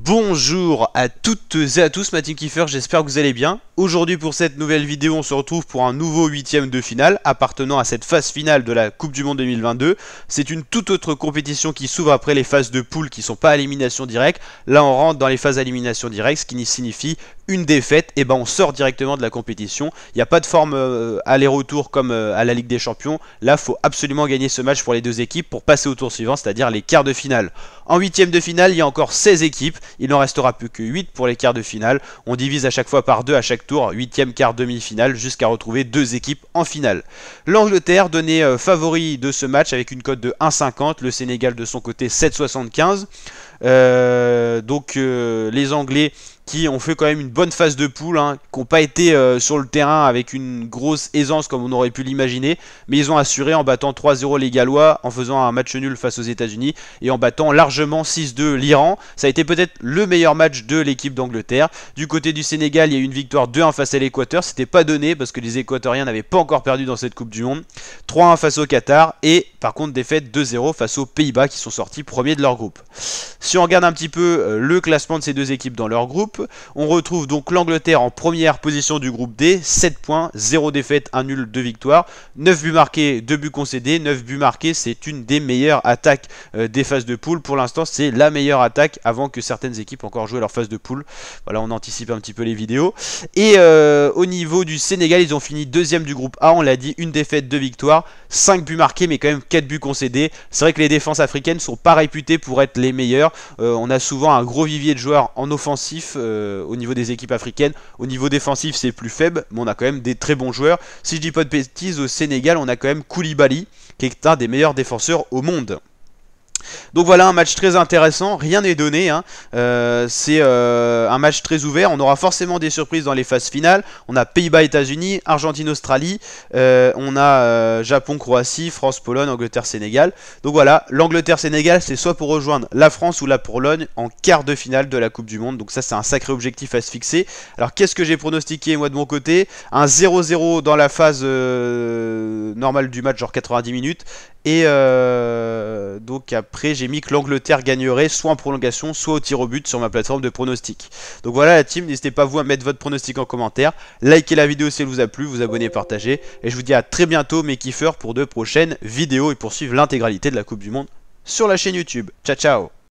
Bonjour à toutes et à tous, ma team Kiefer, j'espère que vous allez bien. Aujourd'hui pour cette nouvelle vidéo, on se retrouve pour un nouveau 8ème de finale appartenant à cette phase finale de la Coupe du Monde 2022. C'est une toute autre compétition qui s'ouvre après les phases de poule qui ne sont pas à élimination directe. Là on rentre dans les phases à élimination directe, ce qui signifie une défaite, et ben on sort directement de la compétition. Il n'y a pas de forme aller-retour comme à la Ligue des Champions. Là il faut absolument gagner ce match pour les deux équipes pour passer au tour suivant, c'est-à-dire les quarts de finale. En 8ème de finale, il y a encore 16 équipes. Il n'en restera plus que 8 pour les quarts de finale. On divise à chaque fois par 2 à chaque tour, 8ème, quart, demi-finale, jusqu'à retrouver 2 équipes en finale. L'Angleterre donnait favori de ce match avec une cote de 1,50. Le Sénégal de son côté 7,75. Les Anglais qui ont fait quand même une bonne phase de poule, qui n'ont pas été sur le terrain avec une grosse aisance comme on aurait pu l'imaginer, mais ils ont assuré en battant 3-0 les Gallois, en faisant un match nul face aux États-Unis et en battant largement 6-2 l'Iran. Ça a été peut-être le meilleur match de l'équipe d'Angleterre. Du côté du Sénégal, il y a eu une victoire 2-1 face à l'Équateur. C'était pas donné parce que les Équatoriens n'avaient pas encore perdu dans cette Coupe du Monde. 3-1 face au Qatar et par contre défaite 2-0 face aux Pays-Bas qui sont sortis premiers de leur groupe. Si on regarde un petit peu le classement de ces deux équipes dans leur groupe, on retrouve donc l'Angleterre en première position du groupe D, 7 points, 0 défaite, 1 nul, 2 victoires, 9 buts marqués, 2 buts concédés. 9 buts marqués, c'est une des meilleures attaques des phases de poule. Pour l'instant, c'est la meilleure attaque avant que certaines équipes encore joué leur phase de poule. Voilà, on anticipe un petit peu les vidéos. Et au niveau du Sénégal, ils ont fini deuxième du groupe A, on l'a dit, une défaite, 2 victoires, 5 buts marqués, mais quand même 4 buts concédés. C'est vrai que les défenses africaines ne sont pas réputées pour être les meilleures. On a souvent un gros vivier de joueurs en offensif au niveau des équipes africaines. Au niveau défensif, c'est plus faible, mais on a quand même des très bons joueurs. Si je dis pas de bêtises, au Sénégal, on a quand même Koulibaly, qui est un des meilleurs défenseurs au monde. Donc voilà, un match très intéressant, rien n'est donné, c'est un match très ouvert. On aura forcément des surprises dans les phases finales. On a Pays-Bas, États-Unis, Argentine, Australie, on a Japon, Croatie, France, Pologne, Angleterre, Sénégal. Donc voilà, l'Angleterre, Sénégal, c'est soit pour rejoindre la France ou la Pologne en quart de finale de la Coupe du Monde. Donc ça, c'est un sacré objectif à se fixer. Alors qu'est-ce que j'ai pronostiqué moi de mon côté? Un 0-0 dans la phase normale du match, genre 90 minutes. Et donc après j'ai mis que l'Angleterre gagnerait soit en prolongation soit au tir au but sur ma plateforme de pronostic. Donc voilà la team, n'hésitez pas vous à mettre votre pronostic en commentaire, likez la vidéo si elle vous a plu, vous abonnez, partagez, et je vous dis à très bientôt mes kiffeurs pour de prochaines vidéos et pour suivre l'intégralité de la Coupe du Monde sur la chaîne YouTube. Ciao ciao.